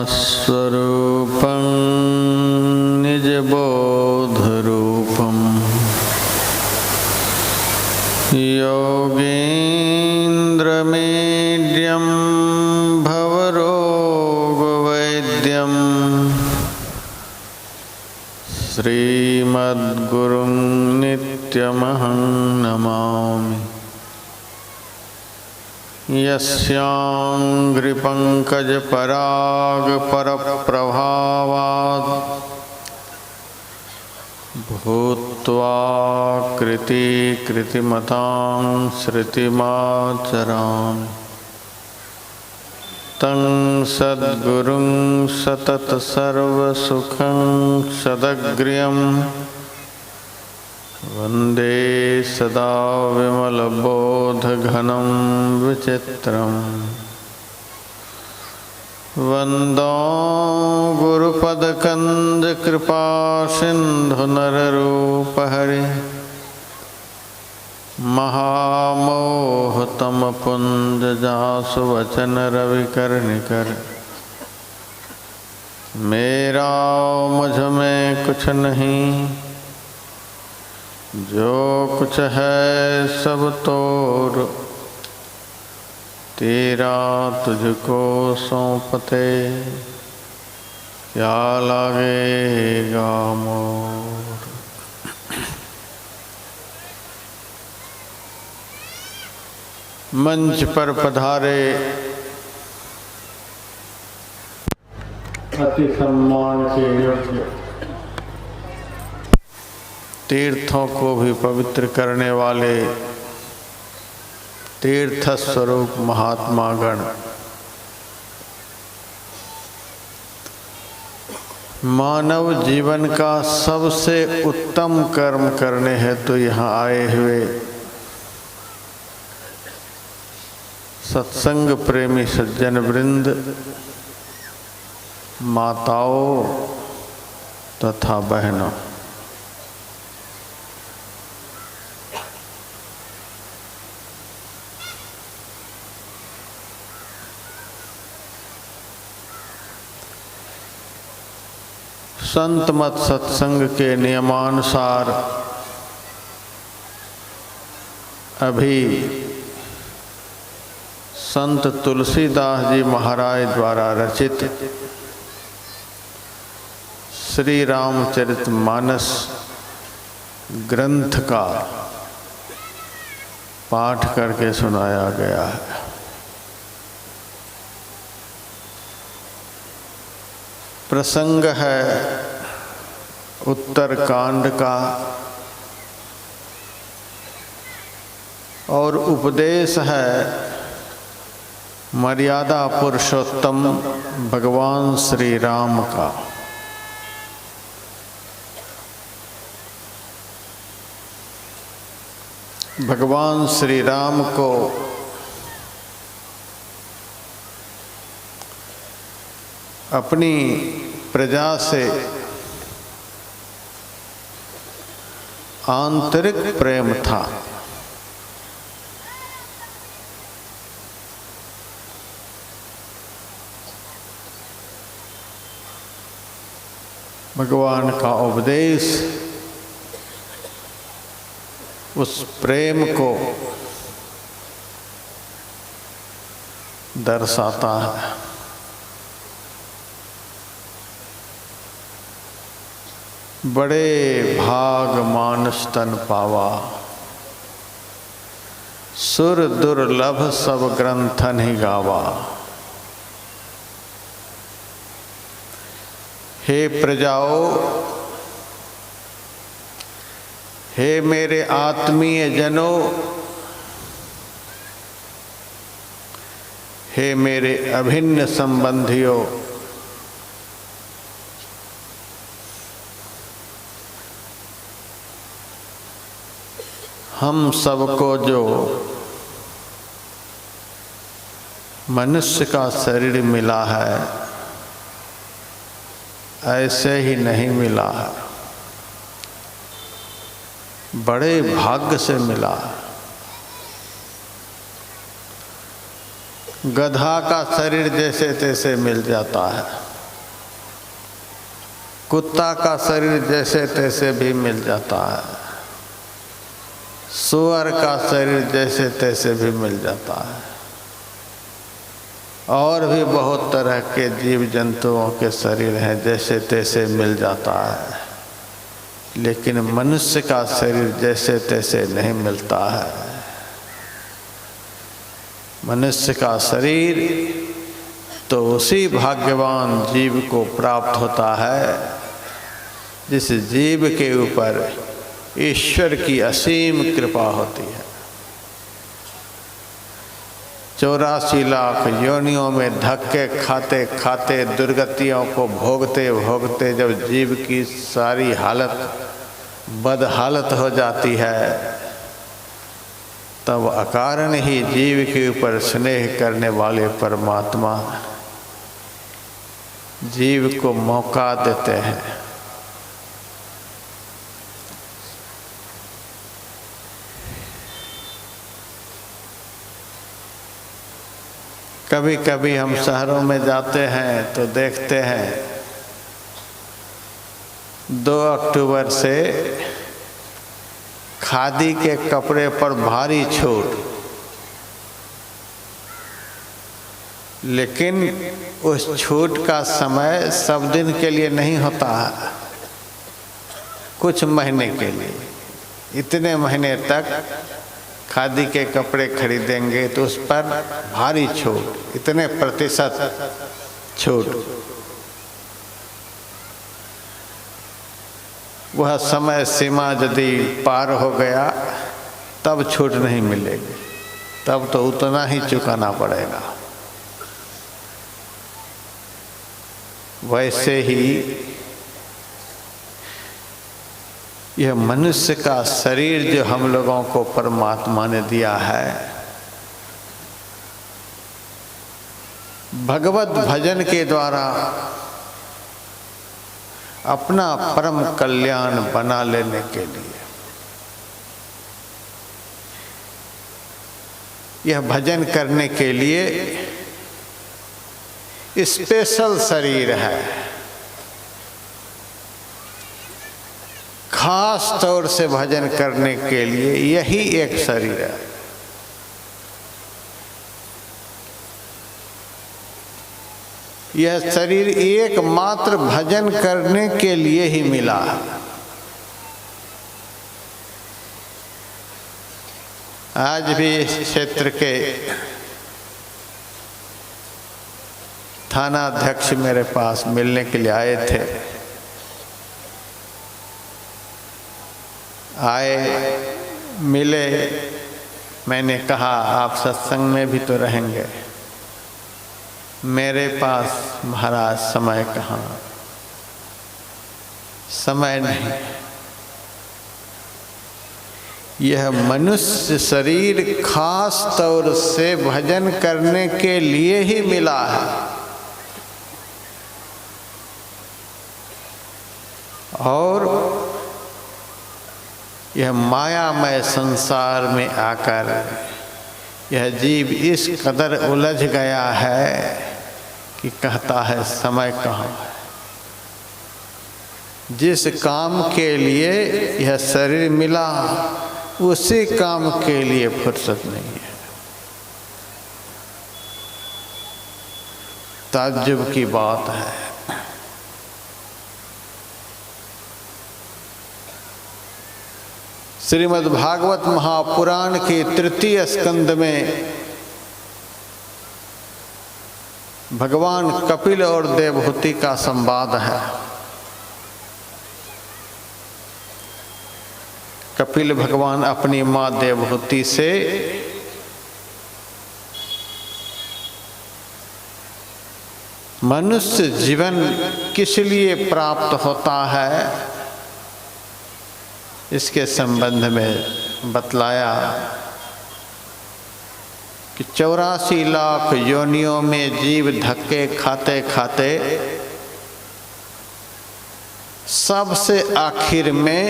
स्वरूपं निजबोधरूपं योगीन्द्रमीड्यं भवरोगवैद्यं श्रीमद्गुरुं नित्यमहं नमामि। यस्याङ्घ्रिपङ्कजपरागपरप्रभावात् भूत्वा कृतिमतां श्रुतिमाचरामि तं सद्गुरुं सततसर्वसुखं सदग्र्यं वन्दे सदा विमलबोधघनं विचित्रम्। वन्दो गुरुपदकन्दकृपासिन्धुनररूपहरि महामोहतमपुञ्जजासु वचनरविकर्णिकर। मेरा मुझ में कुछ नहीं, जो कुछ है सब तोर, तेरा तुझको सौंपते क्या लागेगा मोर। मंच पर पधारे अति सम्मान के योग्य तीर्थों को भी पवित्र करने वाले तीर्थ स्वरूप महात्मा गण, मानव जीवन का सबसे उत्तम कर्म करने हेतु यहाँ आए हुए सत्संग प्रेमी सज्जन वृंद, माताओं तथा बहनों, संत मत सत्संग के नियमानुसार अभी संत तुलसीदास जी महाराज द्वारा रचित श्री रामचरितमानस ग्रंथ का पाठ करके सुनाया गया है। प्रसंग है उत्तर कांड का और उपदेश है मर्यादा पुरुषोत्तम भगवान श्री राम का। भगवान श्री राम को अपनी प्रजा से आंतरिक प्रेम था। भगवान का उपदेश उस प्रेम को दर्शाता है। बड़े भाग मानुष तन पावा, सुर दुर्लभ सब ग्रंथन ही गावा। हे प्रजाओ, हे मेरे आत्मीय जनों, हे मेरे अभिन्न संबंधियों, हम सबको जो मनुष्य का शरीर मिला है ऐसे ही नहीं मिला है, बड़े भाग्य से मिला है। गधा का शरीर जैसे तैसे मिल जाता है, कुत्ता का शरीर जैसे तैसे भी मिल जाता है, सूअर का शरीर जैसे तैसे भी मिल जाता है, और भी बहुत तरह के जीव जंतुओं के शरीर हैं जैसे तैसे मिल जाता है, लेकिन मनुष्य का शरीर जैसे तैसे नहीं मिलता है। मनुष्य का शरीर तो उसी भाग्यवान जीव को प्राप्त होता है जिस जीव के ऊपर ईश्वर की असीम कृपा होती है। 84 लाख योनियों में धक्के खाते खाते दुर्गतियों को भोगते भोगते जब जीव की सारी हालत बदहालत हो जाती है, तब अकारण ही जीव के ऊपर स्नेह करने वाले परमात्मा जीव को मौका देते हैं। कभी कभी हम शहरों में जाते हैं तो देखते हैं 2 अक्टूबर से खादी के कपड़े पर भारी छूट, लेकिन उस छूट का समय सब दिन के लिए नहीं होता है, कुछ महीने के लिए। इतने महीने तक खादी के कपड़े खरीदेंगे तो उस पर भारी छूट, इतने प्रतिशत छूट। वह समय सीमा यदि पार हो गया तब छूट नहीं मिलेगी, तब तो उतना ही चुकाना पड़ेगा। वैसे ही यह मनुष्य का शरीर जो हम लोगों को परमात्मा ने दिया है, भगवत भजन के द्वारा अपना परम कल्याण बना लेने के लिए। यह भजन करने के लिए स्पेशल शरीर है, खास तौर से भजन करने के लिए यही एक शरीर है। यह शरीर एकमात्र भजन करने के लिए ही मिला है। आज भी इस क्षेत्र के थाना अध्यक्ष मेरे पास मिलने के लिए आए थे। आए, मिले, मैंने कहा आप सत्संग में भी तो रहेंगे। मेरे पास महाराज समय कहाँ, समय नहीं। यह मनुष्य शरीर खास तौर से भजन करने के लिए ही मिला है, और यह मायामय संसार में आकर यह जीव इस कदर उलझ गया है कि कहता है समय कहाँ है। जिस काम के लिए यह शरीर मिला उसी काम के लिए फुर्सत नहीं है। ताज्जुब की बात है। श्रीमद् भागवत महापुराण के 3 स्कंद में भगवान कपिल और देवहूति का संवाद है। कपिल भगवान अपनी माँ देवहूति से मनुष्य जीवन किस लिए प्राप्त होता है इसके संबंध में बतलाया कि 84 लाख योनियों में जीव धक्के खाते खाते सबसे आखिर में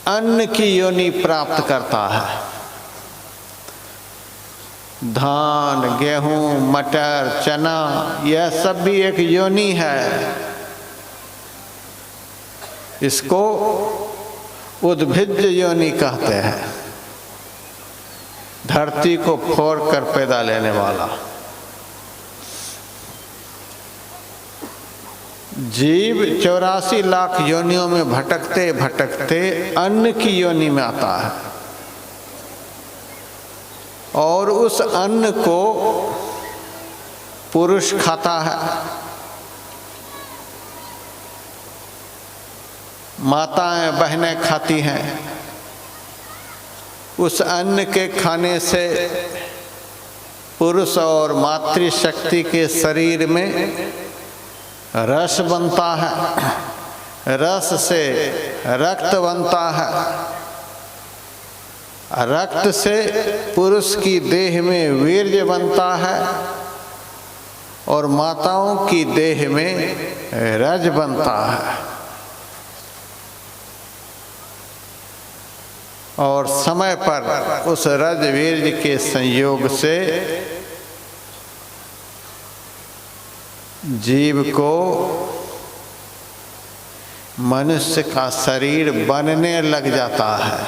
अन्न की योनि प्राप्त करता है। धान, गेहूं, मटर, चना, यह सब भी एक योनि है। इसको उद्भिज्ज योनि कहते हैं, धरती को फोड़ कर पैदा लेने वाला। जीव 84 लाख योनियों में भटकते भटकते अन्न की योनि में आता है और उस अन्न को पुरुष खाता है, माताएं बहनें खाती हैं। उस अन्न के खाने से पुरुष और मातृशक्ति के शरीर में रस बनता है, रस से रक्त बनता है, रक्त से पुरुष की देह में वीर्य बनता है और माताओं की देह में रज बनता है। और समय पर उस रज वीर्य के संयोग से जीव को मनुष्य का शरीर बनने लग जाता है।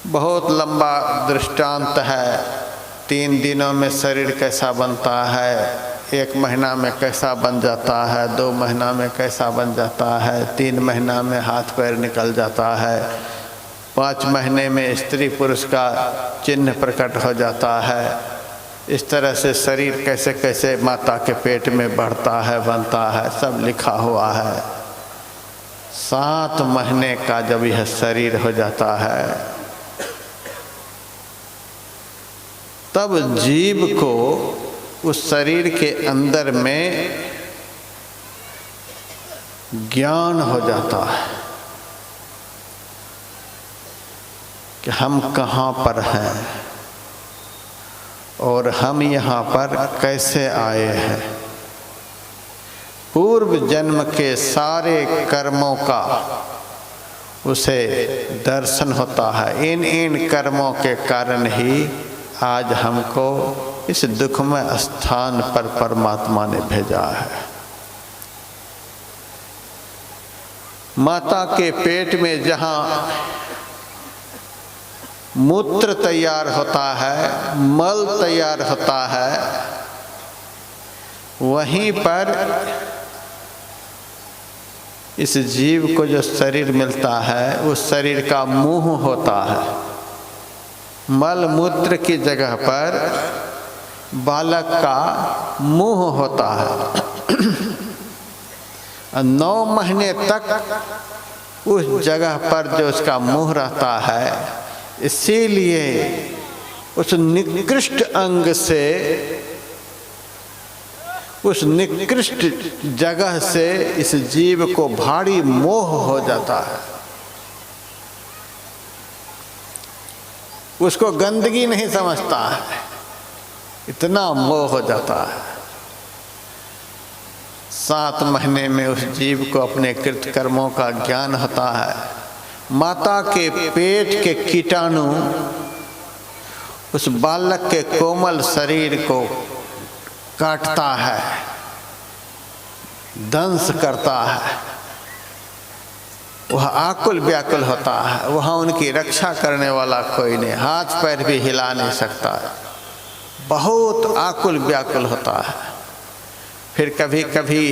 बहुत लंबा दृष्टांत है। 3 दिनों में शरीर कैसा बनता है, 1 महीना में कैसा बन जाता है, 2 महीना में कैसा बन जाता है, 3 महीना में हाथ पैर निकल जाता है, 5 महीने में स्त्री पुरुष का चिन्ह प्रकट हो जाता है। इस तरह से शरीर कैसे कैसे माता के पेट में बढ़ता है, बनता है, सब लिखा हुआ है। 7 महीने का जब यह शरीर हो जाता है तब जीव को उस शरीर के अंदर में ज्ञान हो जाता है कि हम कहाँ पर हैं और हम यहाँ पर कैसे आए हैं। पूर्व जन्म के सारे कर्मों का उसे दर्शन होता है। इन कर्मों के कारण ही आज हमको इस दुखमय स्थान पर परमात्मा ने भेजा है। माता के पेट में जहाँ मूत्र तैयार होता है, मल तैयार होता है, वहीं पर इस जीव को जो शरीर मिलता है उस शरीर का मुंह होता है। मल मूत्र की जगह पर बालक का मुंह होता है। 9 महीने तक उस जगह पर जो उसका मुंह रहता है, इसीलिए उस निकृष्ट अंग से, उस निकृष्ट जगह से इस जीव को भारी मोह हो जाता है। उसको गंदगी नहीं समझता है, इतना मोह हो जाता है। 7 महीने में उस जीव को अपने कृत कर्मों का ज्ञान होता है। माता के पेट के कीटाणु उस बालक के कोमल शरीर को काटता है, दंश करता है। वह आकुल व्याकुल होता है। वहाँ उनकी रक्षा करने वाला कोई नहीं, हाथ पैर भी हिला नहीं सकता है। बहुत आकुल व्याकुल होता है। फिर कभी कभी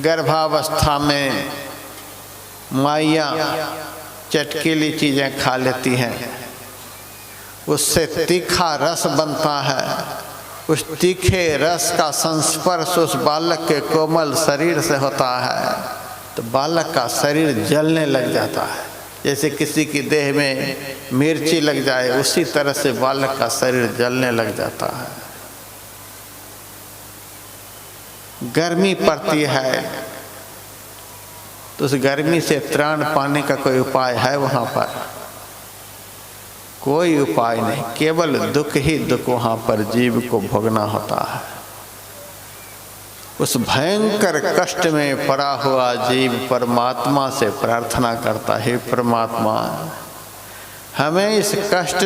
गर्भावस्था में माइयाँ चटकीली चीज़ें खा लेती हैं, उससे तीखा रस बनता है। उस तीखे रस का संस्पर्श उस बालक के कोमल शरीर से होता है तो बालक का शरीर जलने लग जाता है। जैसे किसी की देह में मिर्ची लग जाए, उसी तरह से बालक का शरीर जलने लग जाता है। गर्मी पड़ती है तो उस गर्मी से त्राण पाने का कोई उपाय है? वहाँ पर कोई उपाय नहीं, केवल दुख ही दुख वहाँ पर जीव को भोगना होता है। उस भयंकर कष्ट में पड़ा हुआ जीव परमात्मा से प्रार्थना करता है, हे परमात्मा, हमें इस कष्ट